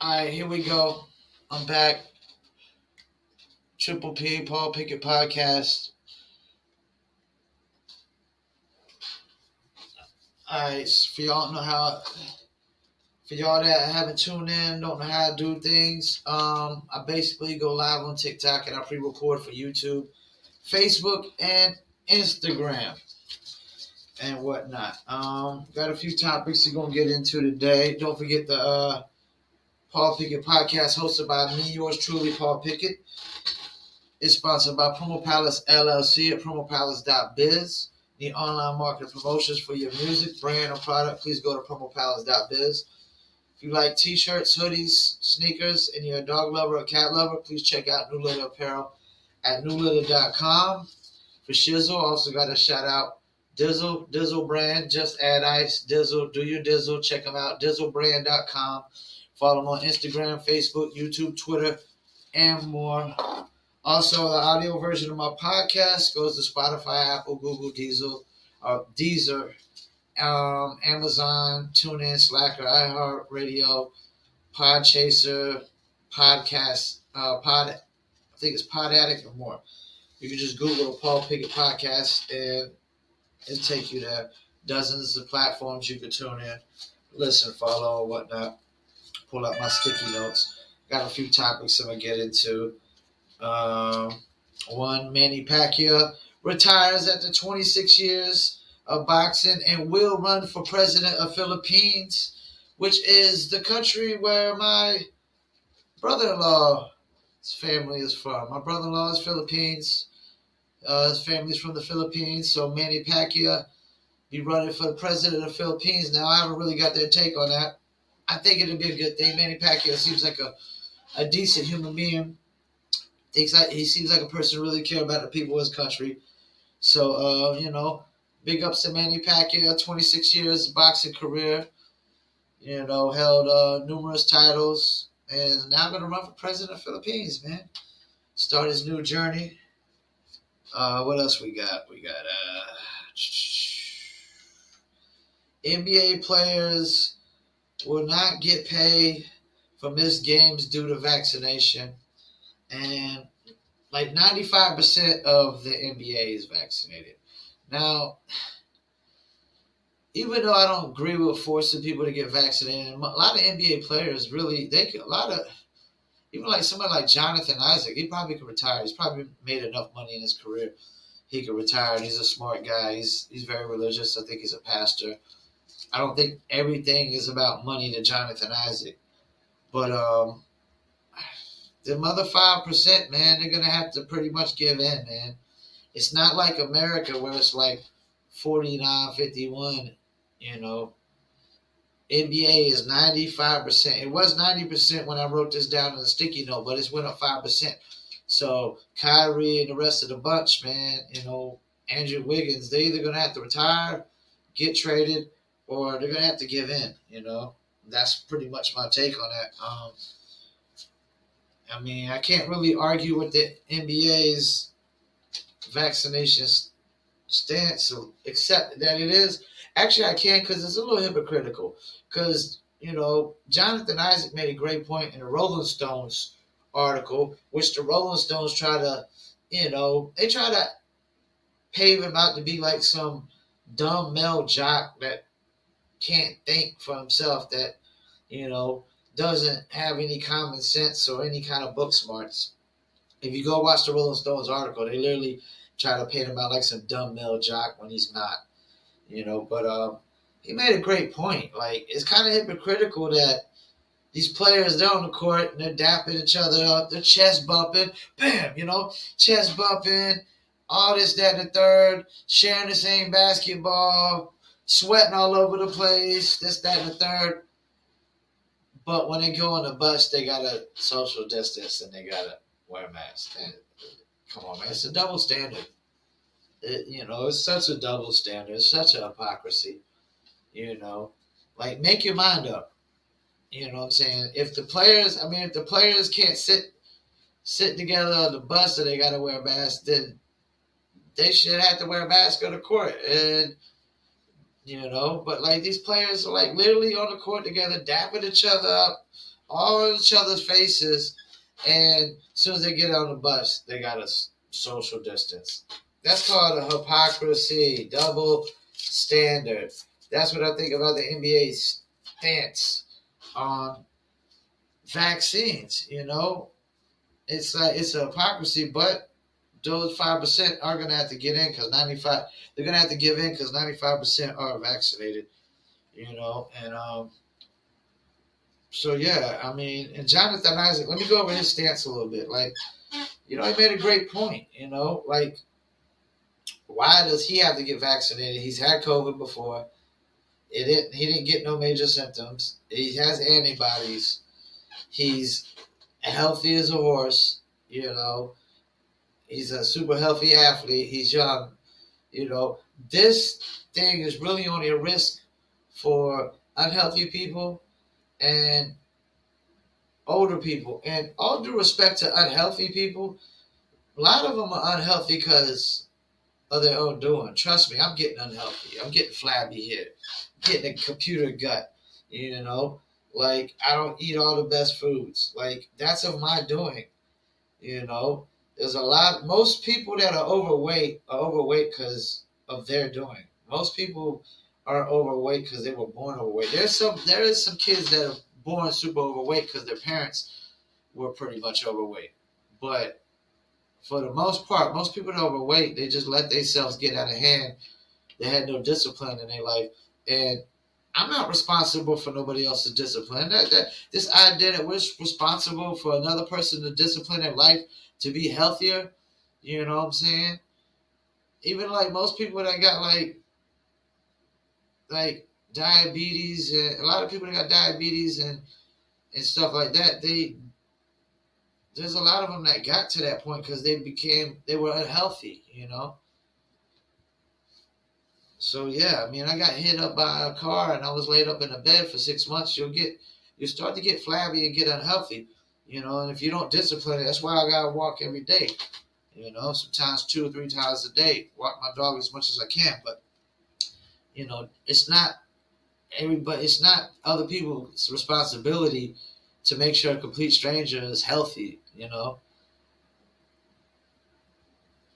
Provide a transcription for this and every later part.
Alright, here we go. I'm back. Triple P, Paul Pickett Podcast. Alright, for y'all that haven't tuned in, don't know how to do things, I basically go live on TikTok and I pre-record for YouTube, Facebook, and Instagram, and whatnot. Got a few topics we're gonna get into today. Don't forget the Paul Pickett Podcast, hosted by me, yours truly, Paul Pickett. It's sponsored by Promo Palace LLC at promopalace.biz. Need online marketing promotions for your music, brand, or product? Please go to promopalace.biz. If you like t-shirts, hoodies, sneakers, and you're a dog lover or cat lover, please check out New Litter Apparel at newlitter.com. For Shizzle, also got a shout out Dizzle brand, just add ice, Dizzle, do your Dizzle, check them out, dizzlebrand.com. Follow them on Instagram, Facebook, YouTube, Twitter, and more. Also, the audio version of my podcast goes to Spotify, Apple, Google, Deezer, Amazon, TuneIn, Slacker, iHeartRadio, Podchaser, Podcast, I think it's Pod Addict or more. You can just Google the Paul Pickett Podcast and it'll take you to dozens of platforms you can tune in, listen, follow, or whatnot. Pull up my sticky notes. Got a few topics I'm going to get into. One, Manny Pacquiao retires after 26 years of boxing and will run for president of Philippines, which is the country where my brother-in-law's family is from. My brother-in-law is Philippines. His family's from the Philippines, so Manny Pacquiao be running for the president of the Philippines. Now, I haven't really got their take on that. I think it'll be a good thing. Manny Pacquiao seems like a decent human being. He seems like a person who really cares about the people of his country. So, big ups to Manny Pacquiao, 26 years boxing career, held numerous titles, and now going to run for president of the Philippines, man. Start his new journey. What else we got? We got NBA players will not get paid for missed games due to vaccination. And like 95% of the NBA is vaccinated. Now, even though I don't agree with forcing people to get vaccinated, a lot of NBA players really, even like somebody like Jonathan Isaac, he probably could retire. He's probably made enough money in his career. He could retire. He's a smart guy. He's very religious. I think he's a pastor. I don't think everything is about money to Jonathan Isaac. But, the other 5%, man, they're going to have to pretty much give in, man. It's not like America where it's like 49-51, NBA is 95%. It was 90% when I wrote this down in the sticky note, but it's went up 5%. So Kyrie and the rest of the bunch, man, Andrew Wiggins, they're either going to have to retire, get traded, or they're going to have to give in, That's pretty much my take on that. I can't really argue with the NBA's vaccination stance, except that it is. Actually, I can because it's a little hypocritical. Because, Jonathan Isaac made a great point in the Rolling Stones article, which the Rolling Stones try to, they try to pave him out to be like some dumb male jock that can't think for himself, that, doesn't have any common sense or any kind of book smarts. If you go watch the Rolling Stones article, they literally try to paint him out like some dumb male jock when he's not, But he made a great point. Like, it's kind of hypocritical that these players, they're on the court and they're dapping each other up, they're chest bumping, bam, chest bumping, all this, that, and the third, sharing the same basketball, sweating all over the place, this, that, and the third. But when they go on the bus, they got to social distance and they got to wear masks. And, come on, man. It's a double standard. It's such a double standard. It's such a hypocrisy. Like, make your mind up. You know what I'm saying? If the players can't sit together on the bus and they got to wear masks, then they should have to wear a mask on the court. And, but like these players are like literally on the court together, dapping each other up, all in each other's faces, and as soon as they get on the bus, they got to social distance. That's called a hypocrisy, double standard. That's what I think about the NBA's stance on vaccines. It's like it's a hypocrisy, but those 5% are gonna have to get in because 95. They're gonna have to give in because 95% are vaccinated. And so yeah, I mean, and Jonathan Isaac. Let me go over his stance a little bit. Like, he made a great point. Like, why does he have to get vaccinated? He's had COVID before. He didn't get no major symptoms. He has antibodies. He's healthy as a horse. He's a super healthy athlete. He's young. This thing is really only a risk for unhealthy people and older people. And all due respect to unhealthy people, a lot of them are unhealthy because of their own doing. Trust me, I'm getting unhealthy. I'm getting flabby here. I'm getting a computer gut. Like, I don't eat all the best foods. Like, that's of my doing. There's a lot. Most people that are overweight because of their doing. Most people are overweight because they were born overweight. There is some kids that are born super overweight because their parents were pretty much overweight. But for the most part, most people that are overweight, they just let themselves get out of hand. They had no discipline in their life. And I'm not responsible for nobody else's discipline. This idea that we're responsible for another person's discipline in life to be healthier, you know what I'm saying? Even like most people that got like diabetes, and a lot of people that got diabetes and stuff like that, there's a lot of them that got to that point because they were unhealthy. So yeah, I mean, I got hit up by a car and I was laid up in a bed for 6 months. You start to get flabby and get unhealthy, and if you don't discipline it, that's why I gotta walk every day. Sometimes 2 or 3 times a day, walk my dog as much as I can. But it's not it's not other people's responsibility to make sure a complete stranger is healthy.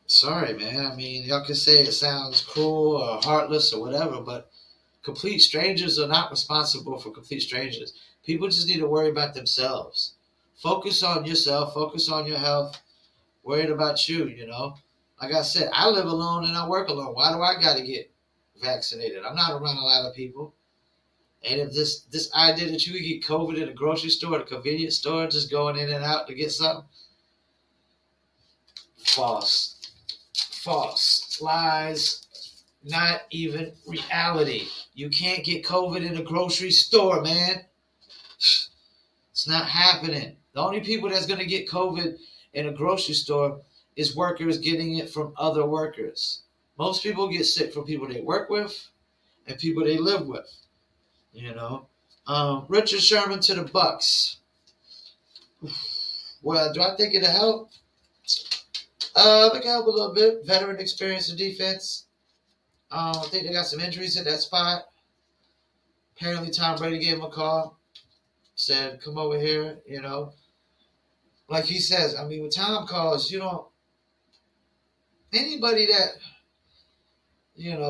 Sorry, man. I mean, y'all can say it sounds cruel or heartless or whatever, but complete strangers are not responsible for complete strangers. People just need to worry about themselves. Focus on yourself. Focus on your health. Worried about you. Like I said, I live alone and I work alone. Why do I got to get vaccinated? I'm not around a lot of people. And if this idea that you could get COVID at a grocery store, at a convenience store, just going in and out to get something, false. False. Lies. Not even reality. You can't get COVID in a grocery store, man. It's not happening. The only people that's going to get COVID in a grocery store is workers getting it from other workers. Most people get sick from people they work with and people they live with. Richard Sherman to the Bucks. Well, do I think it'll help? I think it'll help a little bit. Veteran experience in defense. I think they got some injuries at that spot. Apparently, Tom Brady gave him a call. Said, come over here, Like he says, I mean, when Tom calls, anybody that,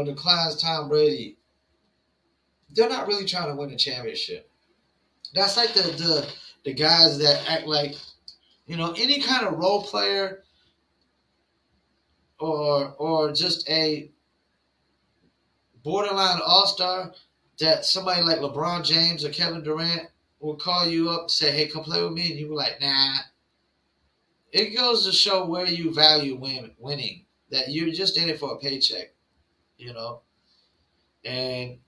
declines Tom Brady, they're not really trying to win a championship. That's like the guys that act like, any kind of role player or just a borderline all-star that somebody like LeBron James or Kevin Durant will call you up and say, hey, come play with me. And you were like, nah. It goes to show where you value winning, that you're just in it for a paycheck, And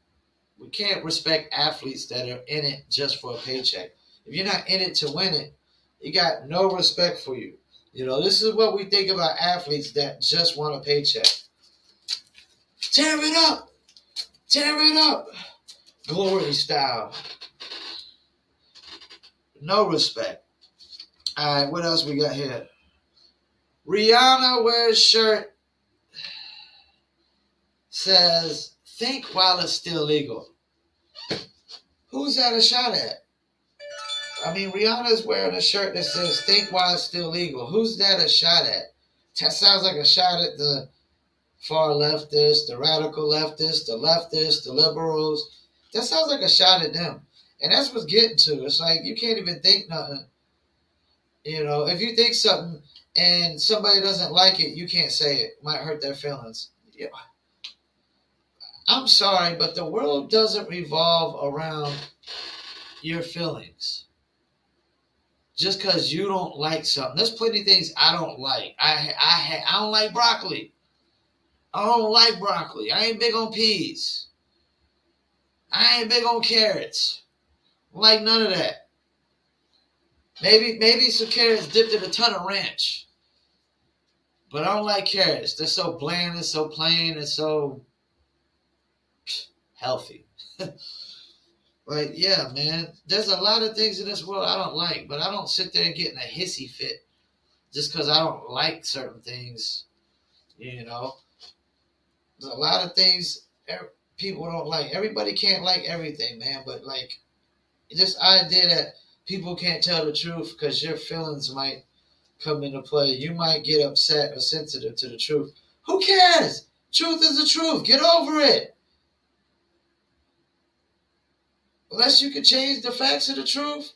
we can't respect athletes that are in it just for a paycheck. If you're not in it to win it, you got no respect for you. This is what we think about athletes that just want a paycheck. Tear it up! Tear it up! Glory style. No respect. All right, what else we got here? Rihanna wears shirt says, think while it's still legal. Who's that a shot at? I mean, Rihanna's wearing a shirt that says "Think while it's still legal." Who's that a shot at? That sounds like a shot at the far leftists, the radical leftists, the liberals. That sounds like a shot at them. And that's what's getting to. It's like you can't even think nothing. You know, if you think something and somebody doesn't like it, you can't say it. Might hurt their feelings. Yeah. I'm sorry, but the world doesn't revolve around your feelings. Just because you don't like something. There's plenty of things I don't like. I don't like broccoli. I don't like broccoli. I ain't big on peas. I ain't big on carrots. I don't like none of that. Maybe some carrots dipped in a ton of ranch. But I don't like carrots. They're so bland and so plain and so healthy. Like, yeah, man. There's a lot of things in this world I don't like, but I don't sit there and get in a hissy fit just because I don't like certain things. You know, there's a lot of things people don't like. Everybody can't like everything, man. But like, this idea that people can't tell the truth because your feelings might come into play. You might get upset or sensitive to the truth. Who cares? Truth is the truth. Get over it. Unless you can change the facts of the truth,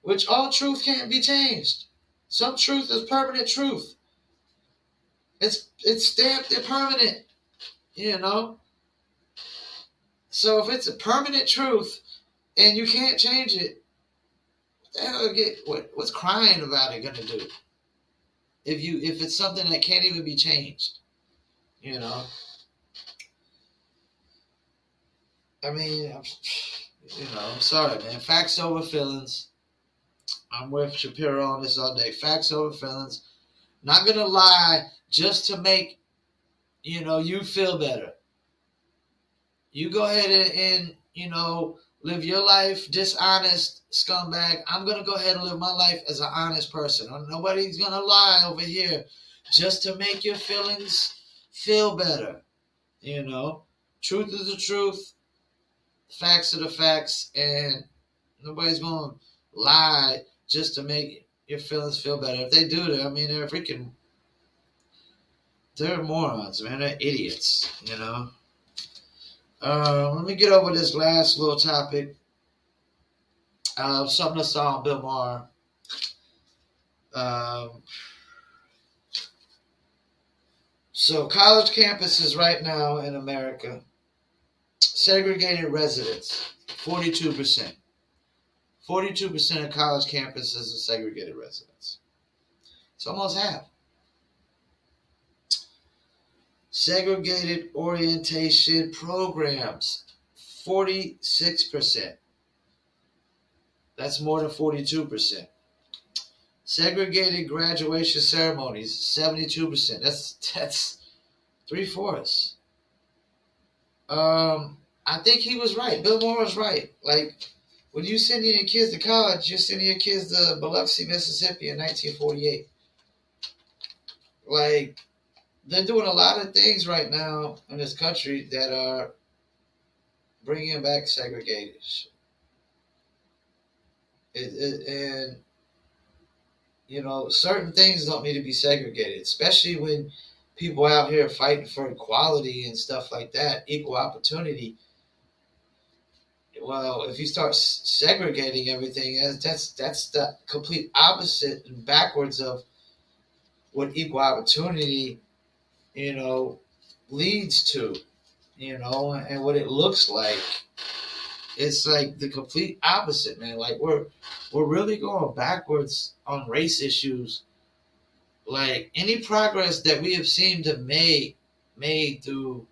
which all truth can't be changed. Some truth is permanent truth. It's stamped and permanent, you know. So if it's a permanent truth and you can't change it, what's crying about it gonna do? If it's something that can't even be changed, you know. I mean, I'm sorry, man. Facts over feelings. I'm with Shapiro on this all day. Facts over feelings. Not gonna lie just to make you feel better. You go ahead and live your life dishonest, scumbag. I'm gonna go ahead and live my life as an honest person. Nobody's gonna lie over here just to make your feelings feel better. Truth is the truth. Facts are the facts, and nobody's gonna lie just to make your feelings feel better. If they do that, I mean, they're morons, man. They're idiots, Let me get over this last little topic. Something I saw on Bill Maher. So college campuses right now in America, segregated residents, 42%. 42% of college campuses are segregated residents. It's almost half. Segregated orientation programs, 46%. That's more than 42%. Segregated graduation ceremonies, 72%. That's 3/4. I think he was right. Bill Maher was right. Like, when you sending your kids to college, you're sending your kids to Biloxi, Mississippi in 1948. Like, they're doing a lot of things right now in this country that are bringing back segregation. And certain things don't need to be segregated, especially when people out here fighting for equality and stuff like that, equal opportunity. Well, if you start segregating everything, that's the complete opposite and backwards of what equal opportunity, leads to, and what it looks like. It's like the complete opposite, man. Like we're really going backwards on race issues. Like any progress that we have seemed to made through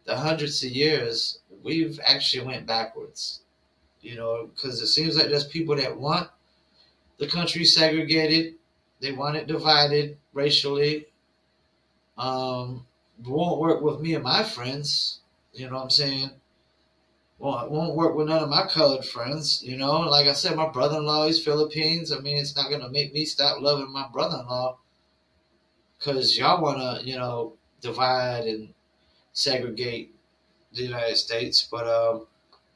the hundreds of years, we've actually went backwards. Because it seems like there's people that want the country segregated, they want it divided racially. Won't work with me and my friends. You know what I'm saying? Well, it won't work with none of my colored friends. Like I said, my brother-in-law is Philippines. I mean, it's not gonna make me stop loving my brother-in-law because y'all wanna, divide and segregate the United States. But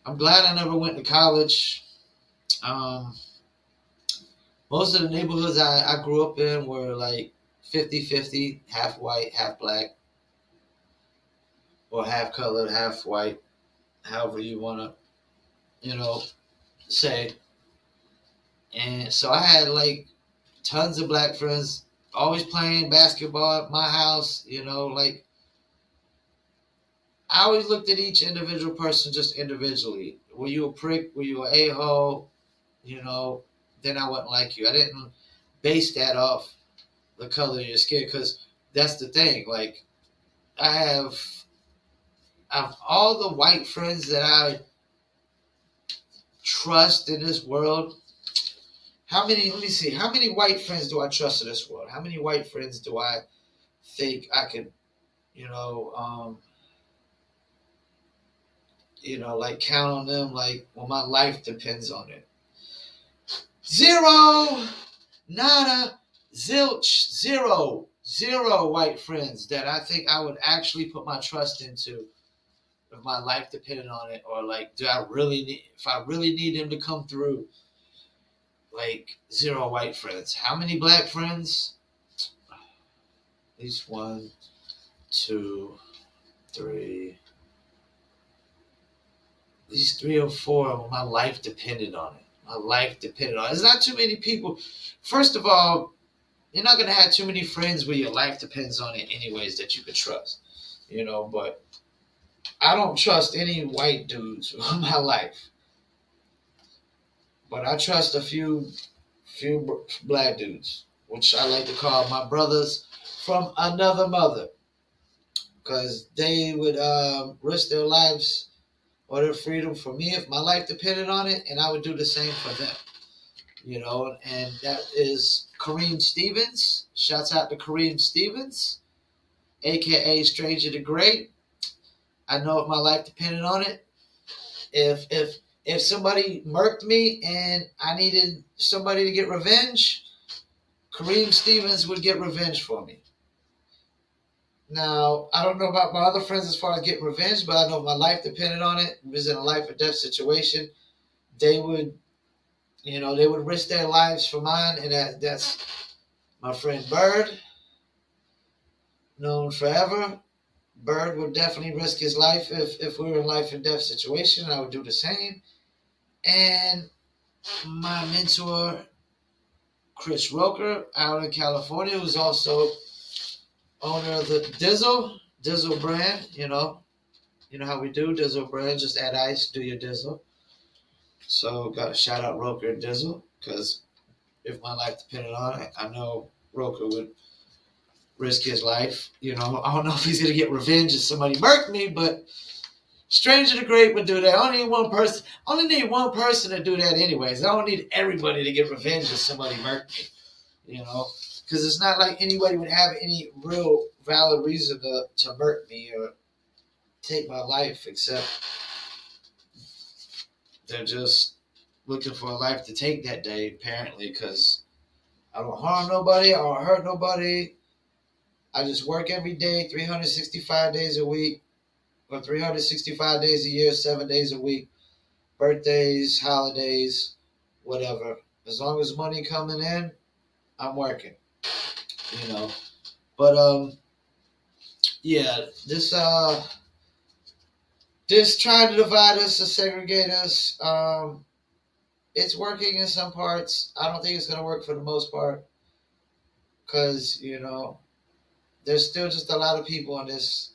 I'm glad I never went to college. Most of the neighborhoods I grew up in were like 50-50, half white, half black, or half colored, half white, however you want to, say. And so I had like tons of black friends, always playing basketball at my house, like I always looked at each individual person just individually. Were you a prick? Were you an a-hole? Then I wouldn't like you. I didn't base that off the color of your skin because that's the thing. Like, I have all the white friends that I trust in this world. Let me see, how many white friends do I trust in this world? How many white friends do I think I could, like count on them, like when my life depends on it? Zero, nada, zilch, zero white friends that I think I would actually put my trust into if my life depended on it, or like, if I really need them to come through. Like, zero white friends. How many black friends? At least 1, 2, 3. At least 3 or 4. My life depended on it. My life depended on it. There's not too many people. First of all, you're not going to have too many friends where your life depends on it anyways that you could trust. But I don't trust any white dudes in my life. But I trust a few black dudes, which I like to call my brothers from another mother, because they would risk their lives or their freedom for me if my life depended on it, and I would do the same for them. And that is Kareem Stevens. Shouts out to Kareem Stevens, aka Stranger the Great. I know if my life depended on it, if somebody murked me and I needed somebody to get revenge, Kareem Stevens would get revenge for me. Now, I don't know about my other friends as far as getting revenge, but I know if my life depended on it, it was in a life or death situation, they would risk their lives for mine, and that's my friend Bird, known forever. Bird would definitely risk his life if we were in a life and death situation. I would do the same. And my mentor, Chris Roker, out in California, who's also owner of the Dizzle brand. You know how we do Dizzle brand. Just add ice, do your Dizzle. So got to shout out Roker and Dizzle, because if my life depended on it, I know Roker would risk his life. I don't know if he's gonna get revenge if somebody murked me, but Stranger the Great would do that. I only need one person to do that anyways. I don't need everybody to get revenge if somebody murked me. Because it's not like anybody would have any real valid reason to murk me or take my life, except they're just looking for a life to take that day, apparently, because I don't harm nobody, I don't hurt nobody. I just work every day, 365 days a week, or 365 days a year, 7 days a week, birthdays, holidays, whatever. As long as money coming in, I'm working. But yeah, this trying to divide us, to segregate us, it's working in some parts. I don't think it's going to work for the most part, because there's still just a lot of people in this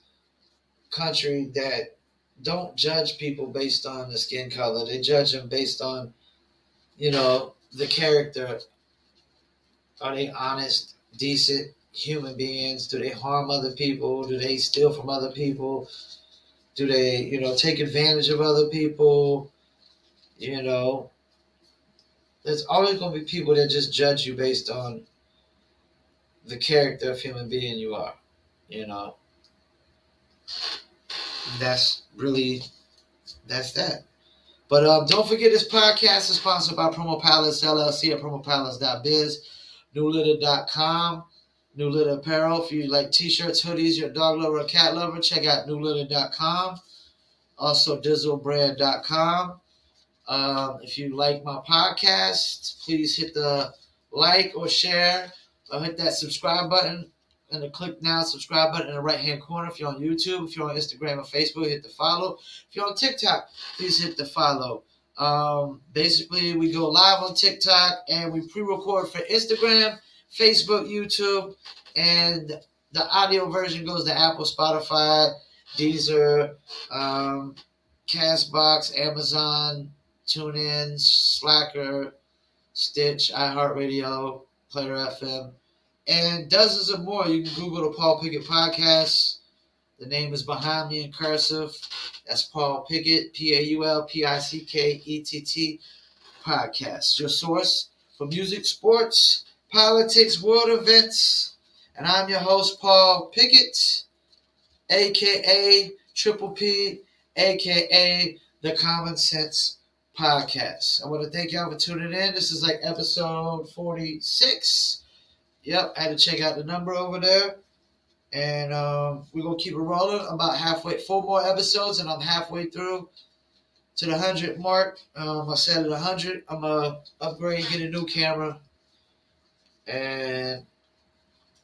country that don't judge people based on the skin color. They judge them based on the character. Are they honest, decent human beings? Do they harm other people? Do they steal from other people? Do they take advantage of other people? There's always going to be people that just judge you based on the character of human being you are. That's that. But don't forget, this podcast is sponsored by Promo Palace LLC at promopalace.biz, newlitter.com, New Litter Apparel. If you like t-shirts, hoodies, you're a dog lover or a cat lover, check out newlitter.com. Also, dizzlebrand.com. If you like my podcast, please hit the like or share or hit that subscribe button and the click now subscribe button in the right hand corner. If you're on YouTube, if you're on Instagram or Facebook, hit the follow. If you're on TikTok, please hit the follow. Basically, we go live on TikTok and we pre-record for Instagram, Facebook, YouTube, and the audio version goes to Apple, Spotify, Deezer, Castbox, Amazon, TuneIn, Slacker, Stitch, iHeartRadio, Player FM, and dozens of more. You can Google the Paul Pickett Podcast. The name is behind me in cursive. That's Paul Pickett, PaulPickett Podcast. Your source for music, sports, politics, world events. And I'm your host, Paul Pickett, a.k.a. Triple P, a.k.a. The Common Sense Podcast. I want to thank y'all for tuning in. This is like episode 46. Yep, I had to check out the number over there. And we're going to keep it rolling. I'm about halfway, 4 more episodes, and I'm halfway through to the 100 mark. I said at 100, I'm going to upgrade, get a new camera, and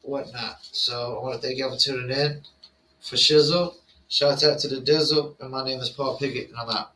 whatnot. So I want to thank y'all for tuning in. For Shizzle, shout out to the Dizzle, and my name is Paul Pickett, and I'm out.